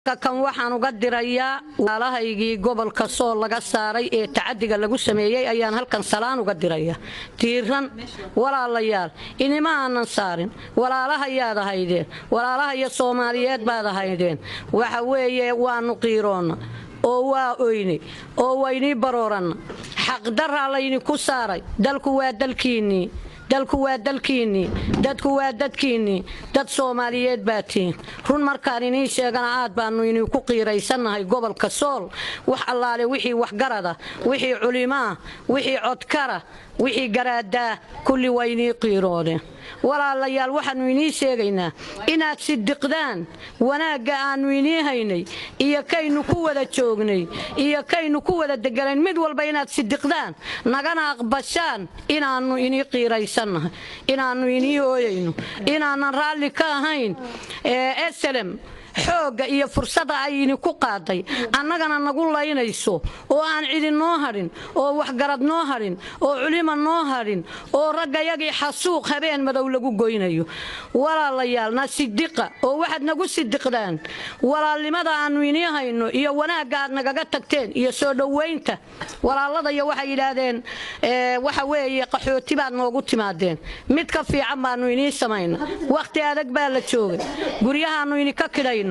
kan waxaan uga dirayaa walaalahaygii gobolka Sool laga saaray ee tacadiga lagu sameeyay ayaan halkan salaan uga dirayaa tiiran walaalayaal inima aanan saarin walaalahayaad ahaydeen walaalaha Soomaaliyeed baad ahaydeen waxa weeye waanu qiiroona oo waa oyni oo wayni barooran xaq darra layni ku saaray dalku waa dalkiini dalku waa dalkiini dadku waa dadkiini dad Soomaaliyeed baatiin run markaan inii sheegana aad baanu inii ku qiiraysanahay gobolka Sool wax allaale wixii wax garada wixii culimaa wixii codkara wixii garaada kulli wayni qiiroodeen walaalayaal waxaanu inii sheegaynaa inaad sidiqdaan wanaaga aanu inii haynay iyo kaynu ku wada joognay iyo kaynu ku wada degaleen mid walba inaad sidiqdaan nagana aqbashaan inaanu inii qiiraysanahay inaanu inii ooyayno inaanan raalli ka ahayn SLM xooga iyo fursada ayni ku qaaday annagana nagu laynayso oo aan cidin noo harin oo wax garad noo harin oo culimo noo harin oo ragayagii xasuuq habeen madow lagu goynayo walaalayaal na sidiqa oo waxaad nagu sidiqdaan walaalnimada aanu inii hayno iyo wanaaga aad nagaga tagteen iyo soo dhaweynta walaalada iyo waxay yiraahdeen waxa weeye qaxooti baad noogu timaadeen mid ka fiican baanu inii sameeyna waqti adag baa la joogay guryahaanu inii ka kidhay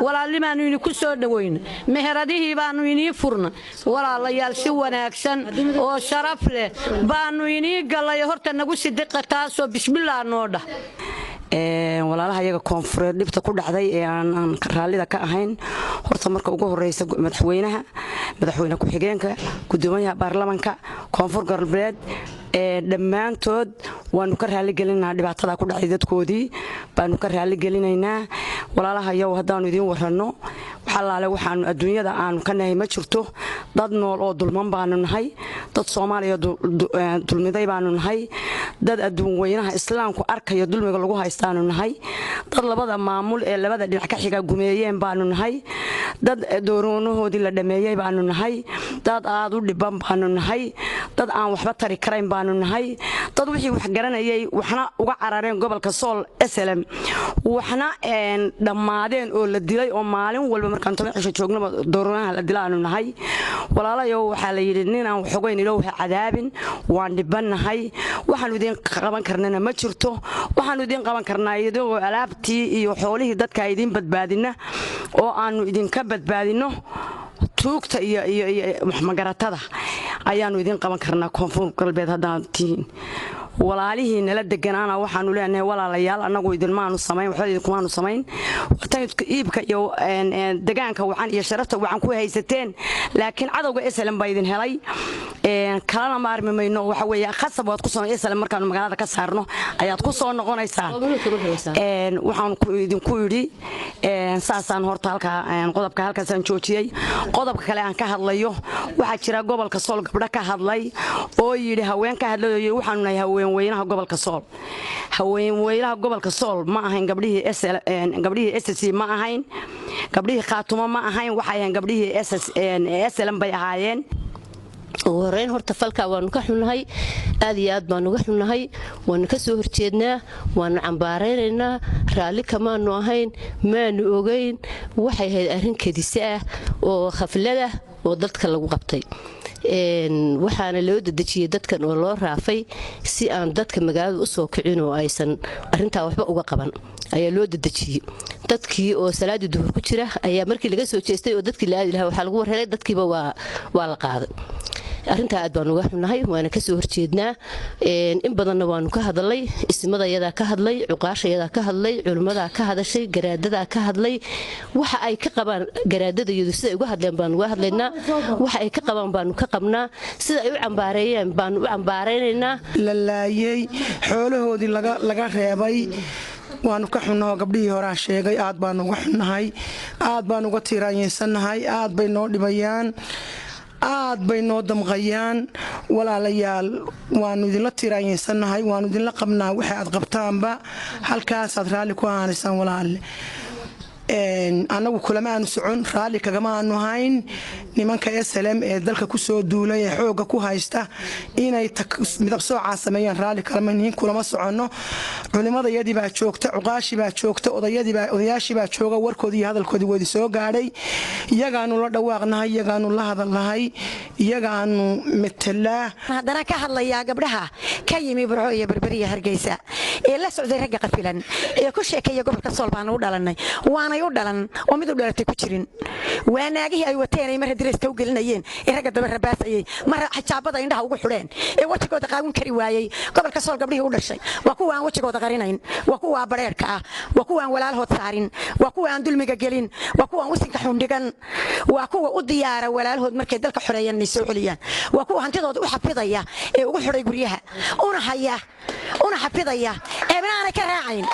walaalnimaanu inii ku soo dhaweeyna meheradihii baanu inii furna walaalayaal si wanaagsan oo sharaf leh baanu inii galay horta nagu sidiqa taasoo bismillaah noo dhah walaalaha iyaga koonfureed dhibta ku dhacday ee aan raallida ka ahayn horta marka ugu horeysa madaxweyne ku xigeenka gudoomiyaha baarlamaanka koonfur galbeed dhammaantood waanu ka raali gelinaynaa dhibaatada ku dhacday dadkoodii baanu ka raali gelinaynaa walaalaha iyagu haddaanu idiin warranno waxalaale waxaanu adduunyada aanu ka nahay ma jirto dad nool oo dulman baanu nahay dad Soomaaliya dulmiday baanu nahay dad adduun weynaha islaamku arkaya dulmiga lagu haystaanu nahay dad labada maamul ee labada dhinac ka xiga gumeeyeen baanu nahay dad dooroonahoodii la dhameeyay baanu nahay dad aad u dhiban baanu nahay dad aan waxba tari karayn baanu nahay dad wixii wax garanayay waxna uga carareen gobolka Sool SLM waxna dhamaadeen oo la dilay oo maalin walba markaan toban cisho joogno dooroonaha la dilaanu nahay walaalayo waxa la yiri ninaan xogeyn ilaahay cadaabin waan dhibanahay waxaan idin qaban karnaa ma jirto waxaan idin qaban karnaa iyadoo alaabtii iyo xoolihii dadka idin badbaadina oo aanu idin ka badbaadino tuugta iyo magaratada ayaanu idin qaban karnaa koonfur galbeed haddaan tiin walaalihii nala deganaana waxaanu leenahay walaalayaal anagu idin maanu sameyn waxba idin kumaanu sameyn waqtiga iibka iyo deegaanka waxaan iyo sharafta waxaan ku haysateen laakiin cadawga SLM baa idin helay kalana maarmayno waxa weeye khasab waad ku soo SLM markaan magaalada ka saarno ayaad ku soo noqonaysaa waxaan ku idin ku yiri saasaan horta halka qodobka halkaasaan joojiyay qodobka kale aan ka hadlayo waxa jira gobolka Sool gabdha ka hadlay oo yiri haween ka hadlayo waxaanu nahay haweenweynaha gobolka Sool haweenweynaha gobolka Sool ma ahayn gabdhihii SSC ma ahayn gabdhihii Khaatumo ma ahayn waxay ahayn gabdhihii SLM bay ahaayeen وهرين هرت فلكا ونكحناهي هذه أد ما نكحناهي ونكسر هرتيدنا ونعباريننا رالي كمان نوهين ما نوجين وحي هاي أهين كديسة وخفلة وضلت كلا وقبتي waxaana loo dadajiyay dadkan oo loo raafay si aan dadka magaalada u soo kicin oo aysan arinta waxba uga qaban ayaa loo dadajiyay dadkii oo salaadi duhur ku jira ayaa markii laga soo jeestay oo dadkii la aadi lahaa waxa lagu warhelay dadkiiba waa la qaaday arinta aad baan uga xunahay waana ka soo horjeednaa in badanna waanu ka hadalay ismadayada ka hadlay cuqaashayada ka hadlay culimada ka hadashay garaadada ka hadlay waxa ay ka qabaan garaadada iyo sida ay uga hadleen baan uga hadlaynaa waxa ay ka qabaan baan ka qabnaa sida ay u cambaareeyeen baan u cambaareynaa la laayay xoolahoodii laga reebay waanu ka xunahay gabdhihii hore sheegay aad baan uga xunahay aad baan uga tiiraanyeysanahay aad bay noo dhibayaan aad bay noo damqayaan walaalayaal waanu idinla tiiraanyeysanahay waanu idinla qabnaa waxa aad qabtaanba halkaas aad raali ku aanaysaan walaal annagu kulama aanu socon raalli kagama aanu hayn nimanka SLM ee dalka ku soo duulay ee xooga ku haysta inay midab soocaa sameeyaan raalli kalama nihin kulama soconno culimadayadii baa joogta cuqaashi baa joogta odayaashii baa jooga warkoodii iyo hadalkoodii wadi soo gaadhay iyagaanu la dhawaaqnahay iyagaanu la hadalnahay iyagaanu metelaa haddana ka hadlayaa gabdhaha ka yimi burco iyo berberiya hargeysa ee la socday ragga qafilan ee ku sheekeeya gobolka sool baan u dhalanay waanay u dhalan oo mid u dhalatay ku jirin waa naagihii ay wateen ay mar direyska u gelinayeen ee ragga daba rabaasayay mar xijaabada indhaha ugu xidheen ee wajigooda qaawin kari waayay gobolka sool gabdhihii u dhashay waa kuwa aan wajigooda qarinayn waa kuwa bareerka ah waa kuwa aan walaalhood saarin waa kuwa aan dulmiga gelin waa kuwa aan usinka xundhigan waa kuwa u diyaara walaalhood markay dalka xoreeyaan inay soo celiyaan waa kuwa hantidooda u xafidaya ee ugu xidhay guryaha una xafidaya ee banaanay ka raacayn